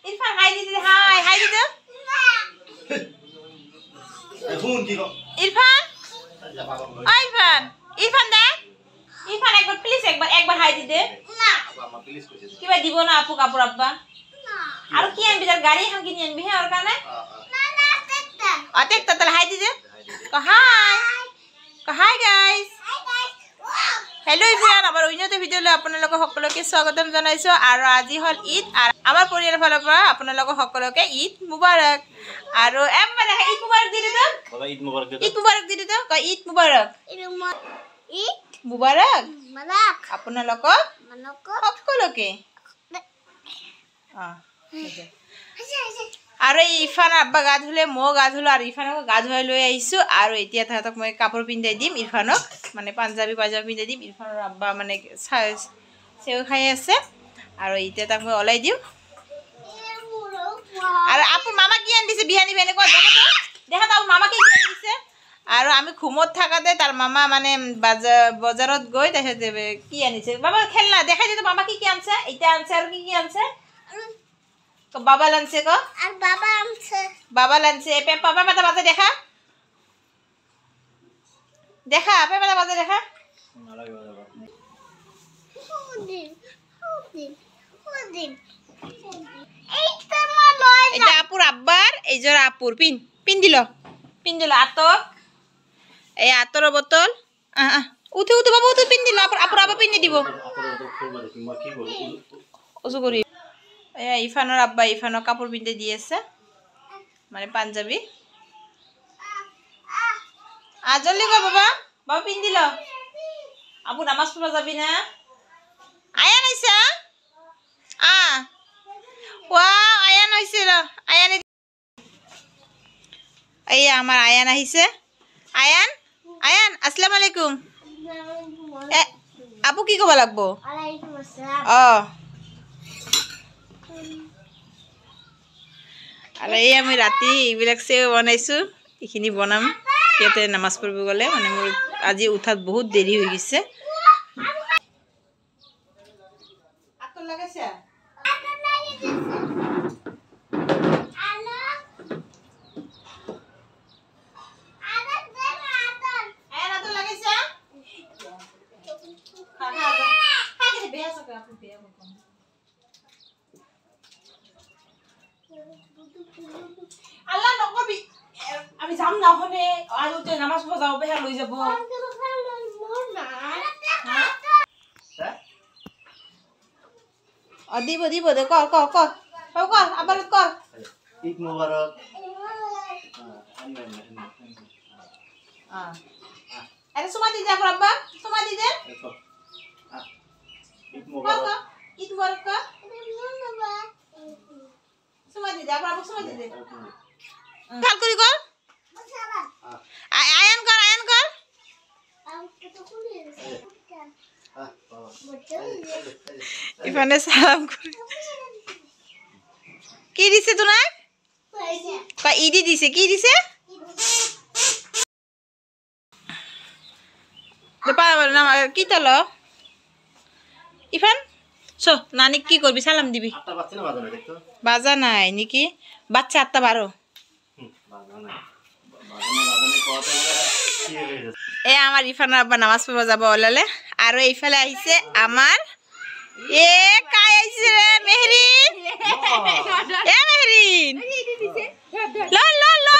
ইরফান হাই দিদি হাই দিদি ফোন কি গো ইরফান ইরফান ইরফান দে ইরফান একবার হাই দিদি না আম্মা প্লিজ কইছে কিবা দিব না আপু কাপড় আব্বা না আর কি আনবি যার গাড়ি এখন কিনে আনবি হ্যাঁ ওর কানে না দেখতা তাহলে হাই দিদি হাই গাইস हेलो एवरीवन आबार अन्य भिडिओले आपनालोक सकलोके स्वागतम जनाइছো आरो আজি हल ईद आरो आमार परियार फाলৰ পৰা आपनालोक सकलोके ईद मुबारक आरो एमबारे ईद मुबारक दिदि तो बाबा ईद मुबारक दे ईद मुबारक दिदि तो क ईद मुबारक मुबारक आपनालोक सकलोके आरो इरफान आब्बा गा धुले मो गा धुलो आरो इरफानक गा धुवाई লৈ আইছো आरो এতিয়া তাহাতক মই কাপড় পিন্ধাই দিম इरफानक মানে পাঞ্জাবি পিন্ধাই দিম इरफानर आब्बा মানে সেও খাই আছে आरो এতিয়া তাক মই ওলাই দিম आरो আপু মামা কি আন দিছে বিহানি বেনে কো দেখা তো মামা কি আন দিছে आरो আমি ঘুমত থাকাতে তার মামা মানে বাজারত গই তাইতে কি আনিছে বাবা খেলনা দেখাই দিতে মামা কি আনছে এটা আনছে আর কি আনছে तो बाबा लांसे को और बाबा लांसे पे पापा पता बाजे देखा पे पता बाजे देखा এটা আপুর আব্বার এই জোড়া আপুর পিন দিল আতর এই আতর বোতল উঠে বাবা উঠে পিন দিল আপুর আব্বা পিন দিব ওসু করি इरफानर आब्बा इरफानक कापड़ पिंधे दिएছে মানে পাঞ্জাবি জলদি কর বাবা পিন দিল আপু নামাজ পড়া যাবি না আয়ান আইছে ওয়াও আয়ান আইছে র আয়ান এই আমার আয়ান আইছে আয়ান আসসালামু আলাইকুম আপু কি কব লাগবো ওয়ালাইকুম আসসালাম আর এই আমি রাতি এইবিলাক সেও বনাইছো এইখিনি বনাম ইয়াতে নামাজ পড়ব গলে মানে মোৰ আজি উঠাত বহুত দেৰি হৈ গৈছে আতর লাগাইছে আল্লাহ নকবি আমি যাম না হনে আজ তো নামাজ পড়া যাও বেহা লই যাব দিব দে কর আবার কর ঈদ মুবারক আরে সুমা দি যা আব্বা সুমা দি দে ঈদ মুবারক ঈদ মুবারক সুমা দি যা আব্বা সুমা দি দে ভাল করি কর আয়ান কর ইফানে সালাম করে কি দিছে তোনা কা ইদি দিছে কি দিছে দেপা না কি তলো ইফান সো নানি কি করবি সালাম দিবি আটটা বাজছে না বাজা না দেখতো বাজা নাই নাকি বাচ্চা 8টা 12 এ আমার ইরফানর আব্বা নামাজ পড়বা যাব ওলালে আর এইফালে আইছে আমার এ কাই আইছে রে মেহরিন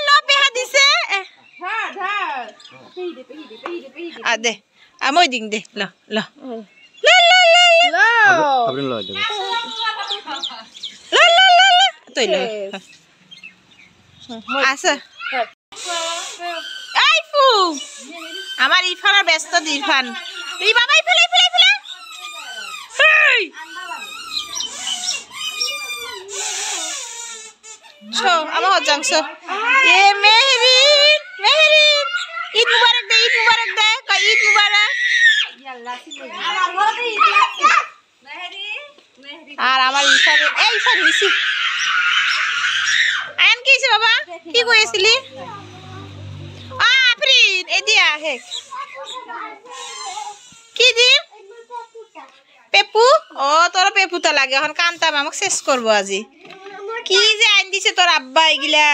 ল পেহা দিছে আ দে আমই দিং দে ল আপনি লয় দেব তুই ল আছে আইফু আমার ইরফানের ব্যস্ত ইরফান তুই বাবা ইফালে হেই ছো আমার হজাংছ এ মেহরিন ঈদ মুবারক দে কই ঈদ মুবারক আর আমার ইরফান নিছি আয়ন কি হইছে বাবা কি কইছিলি আফরিন এদিয়া হে কি দি পেপু ও তোর পেপুটা লাগে এখন কান্তা আমাকে শেষ করব আজি কি যে আইন দিছে তোর আব্বা এগুলা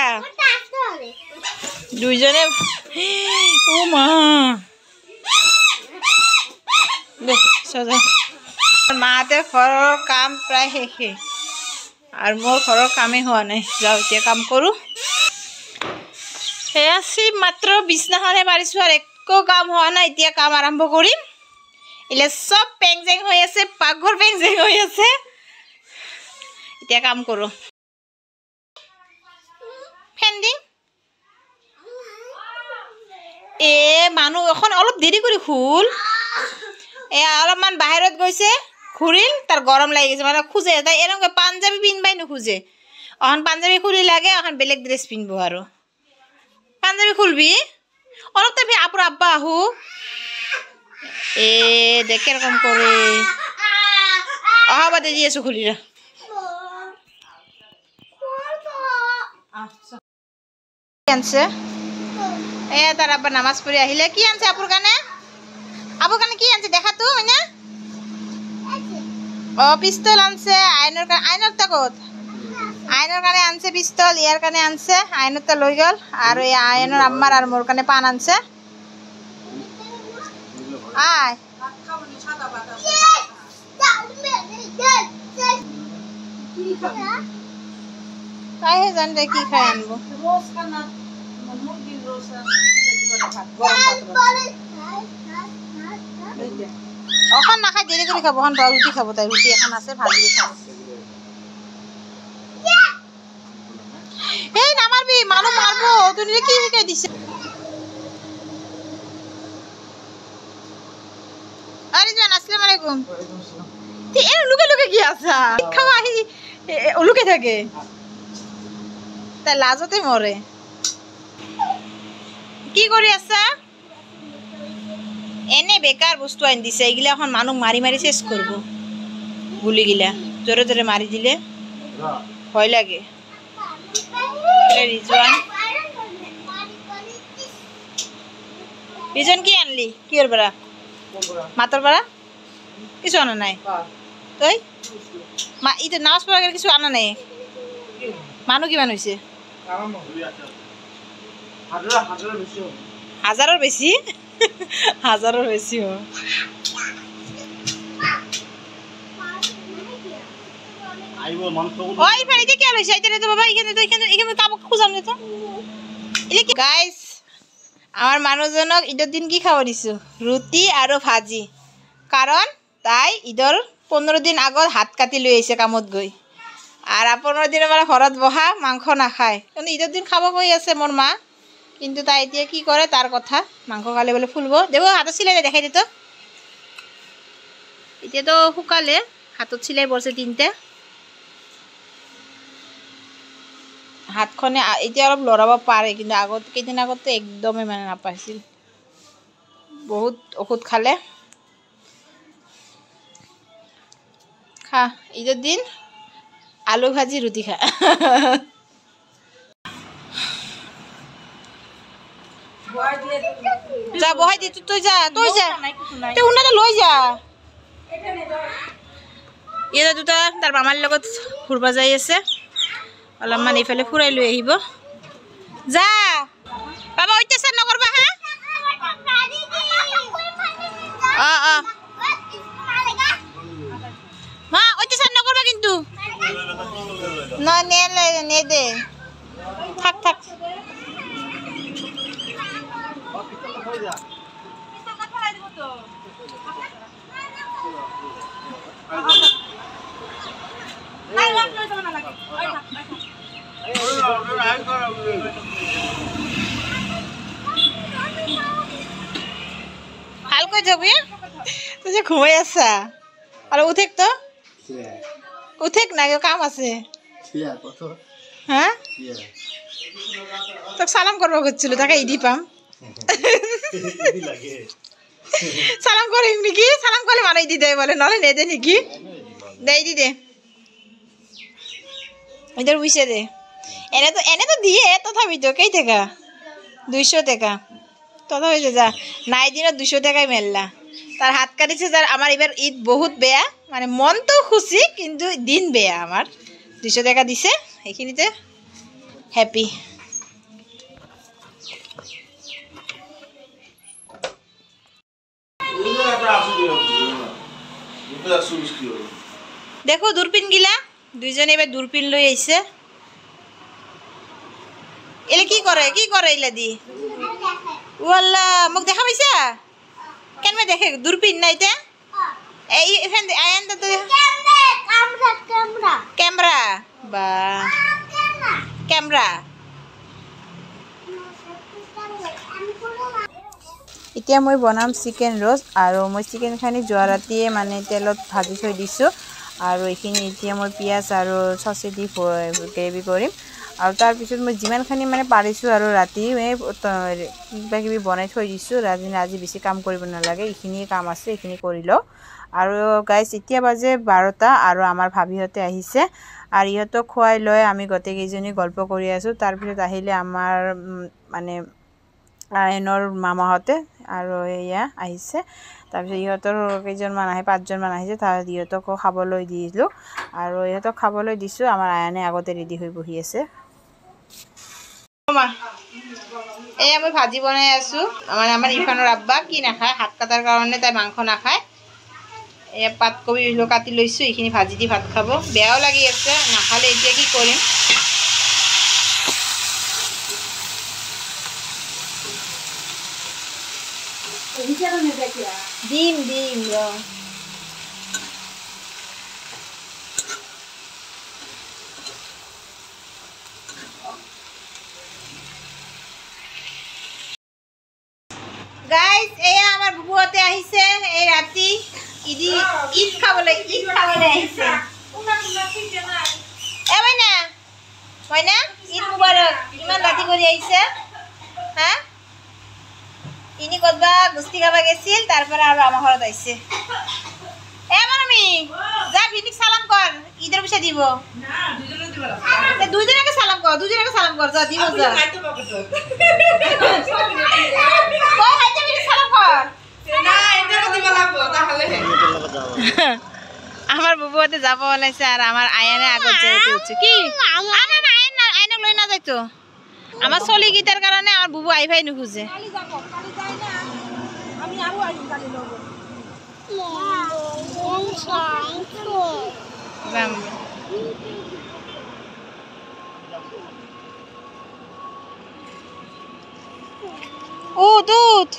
দুইজনে ও মা দে সজা মাতে ঘৰৰ কাম প্ৰায় শেষে আৰু মোৰ ঘৰৰ কামেই হোৱা নাই যাওঁ এতিয়া কাম কৰোঁ সেয়া চিপ মাত্ৰ বিছনাখনহে পাৰিছোঁ আৰু একো কাম হোৱা নাই এতিয়া কাম আৰম্ভ কৰিম ইলে চব পেং জেং হৈ আছে পাকঘৰ পেং জেং হৈ আছে এতিয়া কাম কৰোঁ ফেন দিম এ মানুহ এখন অলপ দেৰি কৰি খুল অলপমান বাহিৰত গৈছে খুলিল তাৰ গৰম লাগি গৈছে মানে খোজে তাই এনেকৈ পাঞ্জাবী পিন্ধিবাই নোখোজে অহন পাঞ্জাবী খুলি লাগে অহন বেলেগ ড্ৰেছ পিন্ধিব আৰু পাঞ্জাবী খুলবি অলপ তাই আপুৰ আব্বা আহো এ দেখ কিরকম করে বাদে দিয়ে আছো খুলি রা আনছে তার আব্বা নামাজ পড়ে আহিলে কি আনছে আপুর কানে কি আনছে দেখা তো হয়না পিস্তল আনছে আইনৰ তাকত আইনৰ কানে আনছে পিস্তল ইয়াৰ কানে আনছে আইনৰ তা লৈ গল আৰ এই আইনৰ আম্মার আর মোর কানে পান আনছে আয় তাইহে জানে কি খাই আনবো অখন নাখাই দেরি করে খাবো এখন রুটি খাবো তাই রুটি এখন আছে ভাজি খাবো এই নামারবি মানুষ মারবো তুই কি শিখাই দিছে আসসালামু আলাইকুম এ লুকে লুকে কি আছা খাওয়া আহি লুকে থাকে তাই লাজতে মরে কি কৰি আছা এনে বেকাৰ বস্তু আনি দিছে এইগিলা এখন মানুহ মাৰি মাৰি শেষ কৰিব গুলিগিলা জোৰে জোৰে মাৰি দিলে ভয় লাগে রিজন কি আনলি কির বড়া মাতর বড়া কিছু আনা নাই তুই ইতো নামাজ পড়া গেলে কিছু আনা নাই মানুহ কিমান হয়েছে হাজারের বেশি হাজারের বেশি ওই পানিতে কি হইছে আইতে তো বাবা এখানে কাম খুঁজাম না তো এলে কি গাইস আমার মানুষজনক ঈদের দিন কি খাওয়া দিছো রুটি আৰু ভাজি কারণ তাই ঈদর 15 দিন আগত হাত কাটি লৈ আইছে কামত গই আর 15 দিন আমার ঘরত বহা মাংস নাখায় কিন্তু ঈদের দিন খাব কই আছে মোর মা কিন্তু তাই এতিয়া কি করে তার কথা মাংস খালে বলে ফুলবো দেব হাতত সিলাই দেখাই দিত এতিয়া তো শুকালে হাতত সিলাই পড়ছে 3টা হাতখনে এতিয়া অলপ লৰাব পাৰে কিন্তু আগত কেইদিন আগতে একদমই মানে নাপাইছিল বহুত ঔষধ খালে খা ঈদের দিন আলু ভাজি রুটি খা যা বহাই দি তুই যা তুই উন্নটা লৈ যা এটা দুটা তার মামার লগত ফুরবা যাই আছে অলপমান এইফালে ফুৰাই লৈ আহিব যা বাবা অত্যাচাৰ নকৰবা হা মা অত্যাচাৰ নকৰবা কিন্তু নে দে থাক থাক ভালকৈ যাবি তুই যে ঘুমাই আছা আৰু উঠেক তো উঠেক না কাম আছে হ্যাঁ তোক সালাম করবো করছিল তাকে ইডি পাম সালাম করিম নাকি সালাম করলে মানে ইডি দেয় বলে নলে নেদে নাকি দে ইডি দে ইধর বুঝছে দে এনে তো দিয়ে তথাপি তো কেই টাকা 200 টাকা তথাপি যা নাই দিনত 200 টাকাই মেললা তার হাত কাটিছে যার আমার এবার ঈদ বহুত বেয়া মানে মন তো খুশি কিন্তু দিন বেয়া আমার 200 টাকা দিছে এইখিনিতে হ্যাপি দেখো দূরপিন গিলা দুইজনে এবার দূরপিন লই আইছে এলে কি করে এলে দি ওয়াল্লা মোক দেখা পাইছা কেন মে দেখে দূরপিন না এটা এই এখান আয়ান তো ক্যামেরা বা ক্যামেরা এতিয়া মই বনাম চিকেন রোস্ট আর মই চিকেন খানি যোৱা ৰাতিয়ে মানে তেলত ভাজি থৈ দিছো আৰু এইখিনি এতিয়া মই পিয়াজ আৰু সসে দি গ্ৰেভি কৰিম আৰু তাৰ পিছত মই যিমান খানি মানে পাৰিছো আৰু ৰাতি কিবা কিবি বনাই থৈ দিছো আজি বেছি কাম কৰিব নালাগে এইখিনি কাম আছে এইখিনি কৰি লও আৰু গাইস এতিয়া বাজে 12টা আৰু আমাৰ ভাবিহতে আহিছে আৰু ইহঁতক খুৱাই লৈ আমি গতে কেইজনী গল্প কৰি আছো তাৰ পিছত আহিলে আমাৰ মানে আইনৰ মামাহতে আৰু এয়া আহিছে তাৰ পিছত ইহঁতৰ কেইজনমান আহে 5 জন মান আহিছে তাৰ ইহঁতক খাবলৈ দিলো আৰু ইহঁতক খাবলৈ দিছো আমাৰ আয়ানে আগতে ৰেডি হৈ বহি আছে এই আমি ভাজি বনাই আছো মানে আমাৰ ইফানৰ আব্বা কি নাখায় হাত কাটাৰ কাৰণে তাই মাংস নাখায় এই পাতকবি কাটি লৈছো এইখিনি ভাজি দি ভাত খাব বেয়াও লাগি আছে নাখালে এতিয়া কি কৰিম ডিম গাইস এয়া আমার বুবুতে আহিছে এই রাতি ঈদ খাবলে আহিছে এ মইনা ঈদ মুবারক ইমান রাতি করে আহিছে হ্যাঁ ইনি কতবা গুস্তি খাবা গেছিল তারপরে আর আমার ঘরত আইছে এ মামি যা ভিনিক সালাম কর ঈদের পয়সা দিব না দুইজনকে সালাম কর যা দিব যা কই হাইতে ভিনিক সালাম কর না এটাকে দিব লাগবো তাহলে আমার বুবুতে যাব বলাইছে আর আমার আয়ানে আগত যাইতে হচ্ছে কি আমার আয়না লই না যাইতো আমার চলি গিটার কারণে আমার বুবু আইভাই নুখুজে কালি যাব কালি যাই না আমি আরো আইছি কালি লব ও দুধ